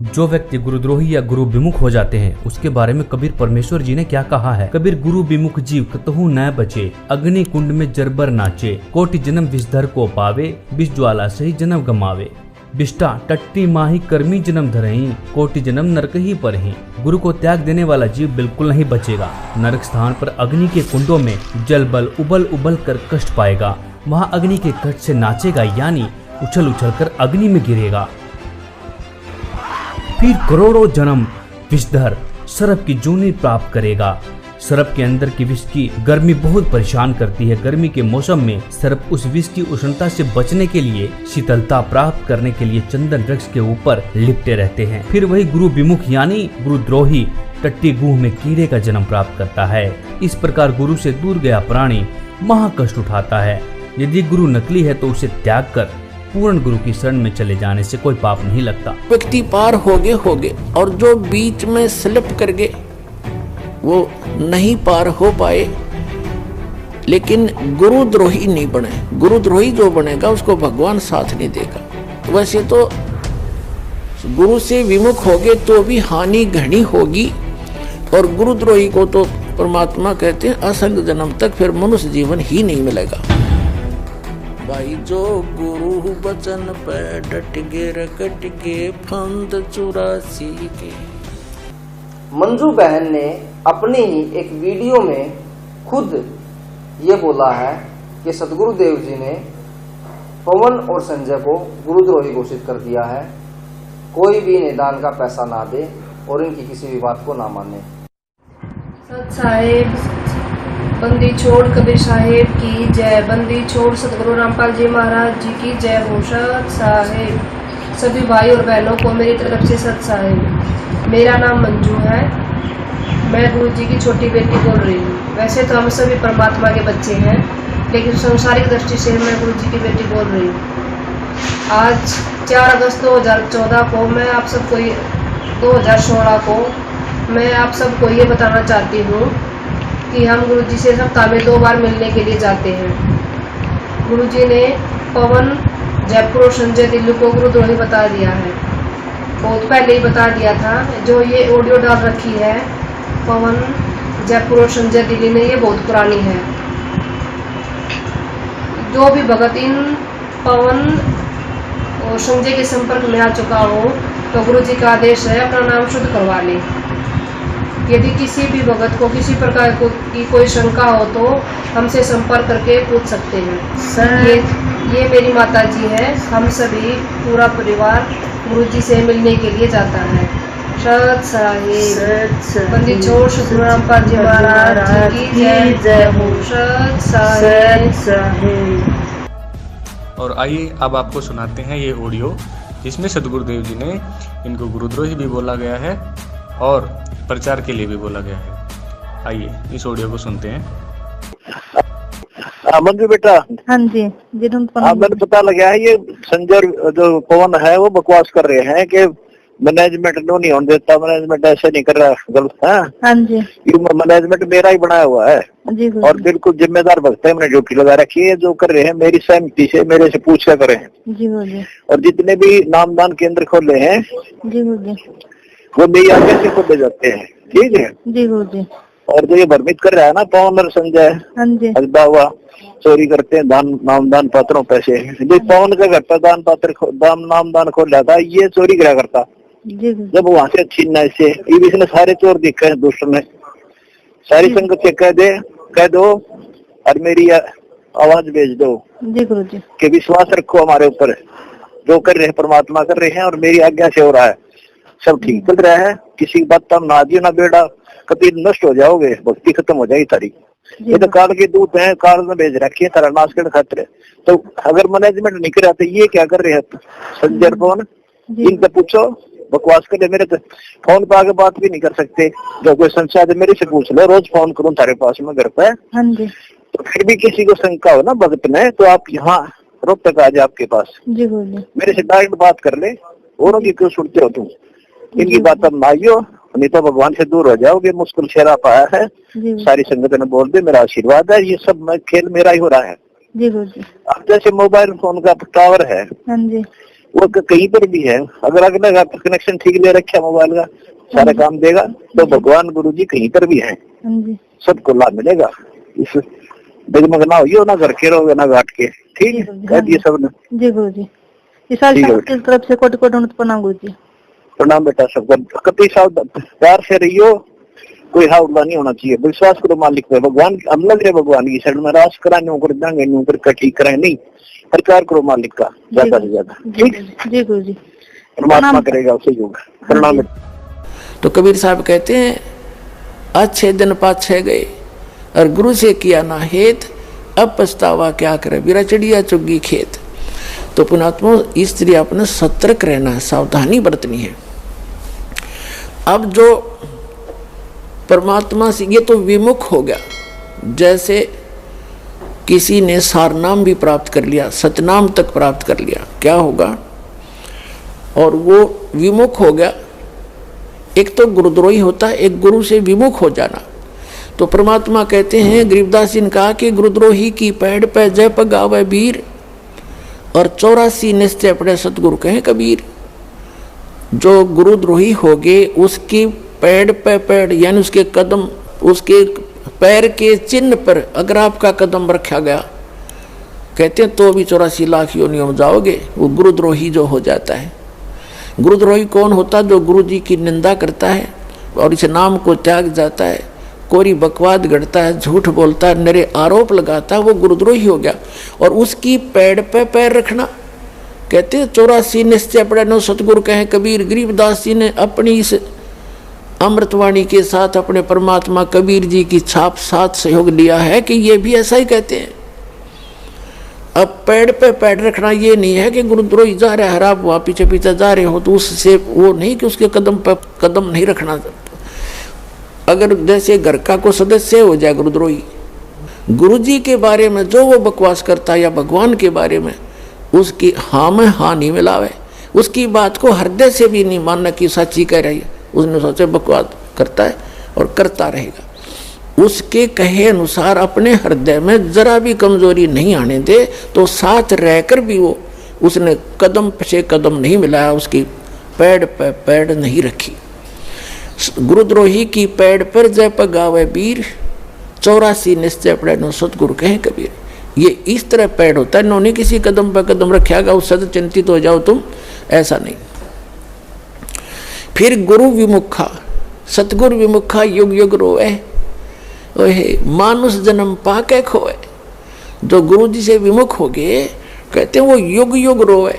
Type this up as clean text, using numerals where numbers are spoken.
जो व्यक्ति गुरुद्रोही या गुरु विमुख हो जाते हैं उसके बारे में कबीर परमेश्वर जी ने क्या कहा है। कबीर गुरु विमुख जीव कतहु न बचे, अग्नि कुंड में जरबर नाचे, कोटि जन्म विषधर को पावे, विष ज्वाला से ही जन्म गमावे। बिष्टा टट्टी माही कर्मी जन्म धरही, कोटि जन्म नरक ही पर ही। गुरु को त्याग देने वाला जीव बिल्कुल नहीं बचेगा। नरक स्थान पर अग्नि के कुंडों में जल बल उबल उबल कर कष्ट पाएगा। वहाँ अग्नि के कष्ट से नाचेगा, यानी उछल उछल कर अग्नि में गिरेगा। फिर करोड़ों जन्म विषधर सर्प की जूनी प्राप्त करेगा। सर्प के अंदर की विष की गर्मी बहुत परेशान करती है। गर्मी के मौसम में सर्प उस विष की उष्णता से बचने के लिए शीतलता प्राप्त करने के लिए चंदन वृक्ष के ऊपर लिपटे रहते हैं। फिर वही गुरु विमुख यानी गुरुद्रोही टट्टी गुह में कीड़े का जन्म प्राप्त करता है। इस प्रकार गुरु से दूर गया प्राणी महा कष्ट उठाता है। यदि गुरु नकली है तो उसे त्याग कर पूर्ण गुरु की शरण में चले जाने से कोई पाप नहीं लगता। व्यक्ति पार होगे और जो बीच में स्लिप कर गए वो नहीं पार हो पाए, लेकिन गुरुद्रोही नहीं बने। गुरुद्रोही जो बनेगा उसको भगवान साथ नहीं देगा। वैसे तो गुरु से विमुख होगे तो भी हानि घनी होगी, और गुरुद्रोही को तो परमात्मा कहते हैं असंग जन्म तक फिर मनुष्य जीवन ही नहीं मिलेगा। भाई जो गुरु वचन पे डट गे रकट गे फंद 84 के। मंजू बहन ने अपनी ही एक वीडियो में खुद ये बोला है कि सतगुरुदेव जी ने पवन और संजय को गुरुद्रोही घोषित कर दिया है। कोई भी निदान का पैसा ना दे और इनकी किसी भी बात को ना माने। सत साहेब बंदी छोड़ कबीर साहेब की जय। बंदी छोड़ सतगुरु रामपाल जी महाराज जी की जय हो। सत साहेब सभी भाई और बहनों को मेरी तरफ से सत साहेब। मेरा नाम मंजू है, मैं गुरु जी की छोटी बेटी बोल रही हूँ। वैसे तो हम सभी परमात्मा के बच्चे हैं, लेकिन सांसारिक दृष्टि से मैं गुरु जी की बेटी बोल रही हूँ। आज 4 अगस्त 2014 को मैं आप सबको 2016 को मैं आप सबको ये बताना चाहती हूँ कि हम गुरु जी से सप्ताह में 2 बार मिलने के लिए जाते हैं। गुरु जी ने पवन जयपुर और संजय दिल्ली को गुरुद्रोही बता दिया है, बहुत पहले ही बता दिया था। जो ये ऑडियो डाल रखी है पवन जयपुर और संजय दिल्ली ने, ये बहुत पुरानी है। जो भी भगत इन पवन और संजय के संपर्क में आ चुका हो तो गुरु जी का आदेश है अपना नाम शुद्ध करवा ले। यदि किसी भी भगत को किसी प्रकार की कोई शंका हो तो हमसे संपर्क करके पूछ सकते हैं। ये मेरी माता जी है। हम सभी पूरा परिवार गुरु जी से मिलने के लिए जाता है। सत साहिब बंदी छोड़ सतगुरु रामपाल जी महाराज जी की जय हो। सत साहिब। और आइए अब आपको सुनाते हैं ये ऑडियो जिसमें सतगुरुदेव जी ने इनको गुरुद्रोही भी बोला गया है और प्रचार के लिए भी बोला गया है। आइए इस ऑडियो को सुनते हैं। मंजू बेटा। हाँ जी जी मैंने पता लगा है ये संजय जो पवन है वो बकवास कर रहे हैं कि मैनेजमेंट नहीं होने देता, मैनेजमेंट ऐसे नहीं कर रहा, गलत है। हाँ जी ये मैनेजमेंट मेरा ही बनाया हुआ है जी और बिल्कुल जिम्मेदार भक्त है। मैंने ड्यूटी लगा रखी है। जो कर रहे हैं मेरी सहमति से मेरे से पूछ कर रहे हैं जी। और जितने भी नामदान केंद्र खोले हैं जी वो मेरी आगे से खोले जाते हैं। ठीक है जी। और जो ये भ्रमित कर रहा है ना पवन और संजय, हाँ जी अजदा हुआ चोरी करते हैं नामदान पात्रों पैसे। जो पवन का करता दान पात्र नामदान खोल रहा था, ये चोरी करा करता जब वहां से छीनना से। इसने सारे चोर दिखे हैं दुष्ट ने, सारी संगत से कह दो और मेरी आवाज भेज दो जी गुरु जी कि विश्वास रखो हमारे ऊपर। जो कर रहे हैं परमात्मा कर रहे हैं और मेरी आज्ञा से हो रहा है, सब ठीक चल रहा है। किसी की बात तुम ना दियो ना बेड़ा, कभी नष्ट हो जाओगे, भक्ति खत्म हो जाएगी तारी। ये तो काल के दूत हैं, काल में भेज रखी है तारा नाश करने खातिर। तो अगर मैनेजमेंट नहीं कर रहा तो ये क्या कर रहे हैं संजय पवन? इनसे पूछो, बकवास कर। मेरे तो फोन पे आगे बात भी नहीं कर सकते। जो कोई संशय है मेरे से पूछ लो, रोज फोन करूँ तारे पास में घर पे। तो फिर भी किसी को शंका हो ना भगत में तो आप यहाँ रोहतक आ जाए आपके पास, मेरे से डायरेक्ट बात कर ले। औरों की क्यों सुनते हो तुम? इनकी बात अब माइयो, नहीं तो भगवान से दूर हो जाओगे। मुश्किल शेरा पाया है, सारी संगत ने बोल दे मेरा आशीर्वाद है। ये सब खेल मेरा ही हो रहा है। अब जैसे मोबाइल फोन का टावर है, वो कहीं पर भी है, अगर अगला का कनेक्शन ठीक ले रखा मोबाइल का, सारा काम देगा, तो भगवान गुरु जी कहीं पर भी हैं, सबको लाभ मिलेगा। इस डगमग ना हो, ना घर के रहोगे ना घाट के। ठीक कह दिए सबने जी गुरु जी। इस साल की तरफ से कोटि कोटि प्रणाम गुरु जी। प्रणाम बेटा सबको। कति साल प्यार से रहियो, कोई हावड़ा नहीं होना चाहिए। विश्वास करो मालिक पे, भगवान हम लग रहे भगवान की साइड में, रास करा न्यू कर देंगे, न्यू कर ठीक करें नहीं, प्रचार करो मालिक का ज्यादा से ज्यादा। ठीक जी गुरु जी, परमात्मा करेगा उसे योग। प्रणाम। तो कबीर साहब कहते हैं अच्छे दिन पाछे गए और गुरु से किया ना हेत, अब पछतावा क्या करे, बिरा चिड़िया चुगी खेत। तो पुणात्मा इस तरह अपने सतर्क रहना है, सावधानी बरतनी है। अब जो परमात्मा से ये तो विमुख हो गया, जैसे किसी ने सारनाम भी प्राप्त कर लिया, सतनाम तक प्राप्त कर लिया, क्या होगा? और वो विमुख हो गया। एक तो गुरुद्रोही होता है, एक गुरु से विमुख हो जाना। तो परमात्मा कहते हैं, गरीबदास जी ने कहा कि गुरुद्रोही की पैड़ पे जय पगावे वीर, और 84 निश्चय पड़े सतगुरु कहे कबीर। जो गुरुद्रोही हो गए उसकी पैड़ पे पैड़, यानी उसके कदम, उसके पैर के चिन्ह पर अगर आपका कदम रखा गया, कहते हैं तो भी 84 लाख योनियों में जाओगे। वो गुरुद्रोही जो हो जाता है। गुरुद्रोही कौन होता? जो गुरु जी की निंदा करता है और इस नाम को त्याग जाता है, कोरी बकवाद गढ़ता है, झूठ बोलता है, नरे आरोप लगाता है, वो गुरुद्रोही हो गया। और उसकी पैड़ पे पैर रखना, कहते हैं 84 निश्चय पड़े नो सतगुरु कहे कबीर। गरीबदास जी ने अपनी इस अमृतवाणी के साथ अपने परमात्मा कबीर जी की छाप साथ सहयोग लिया है कि ये भी ऐसा ही कहते हैं। अब पैड़ पे पैड़ रखना ये नहीं है कि गुरुद्रोही जा रहा है, आप वहाँ पीछे पीछे जा रहे हो तो उससे वो नहीं कि उसके कदम पे कदम नहीं रखना। अगर जैसे घर का कोई सदस्य हो जाए गुरुद्रोही, गुरु जी के बारे में जो वो बकवास करता है या भगवान के बारे में, उसकी हाँ में हाँ नहीं मिलावे, उसकी बात को हृदय से भी नहीं मानना कि सच्ची कह रही है, उसने सोचे बकवास करता है और करता रहेगा। उसके कहे अनुसार अपने हृदय में जरा भी कमजोरी नहीं आने दे, तो साथ रहकर भी वो उसने कदम से कदम नहीं मिलाया, उसकी पैड़ पे पैड़ नहीं रखी। गुरुद्रोही की पैड़ पर जय पगावे वीर, 84 निश्चय पड़े नो सतगुरु कहे कबीर। ये इस तरह पैड़ होता है, इन्होंने किसी कदम पर कदम रखेगा उससे तो चिंतित हो जाओ तुम, ऐसा नहीं। फिर गुरु विमुखा, सतगुरु विमुखा युग युग रोए, ओहे मानुष जन्म पाके खोए। जो गुरु जी से विमुख हो गए, कहते हैं वो युग युग रोए।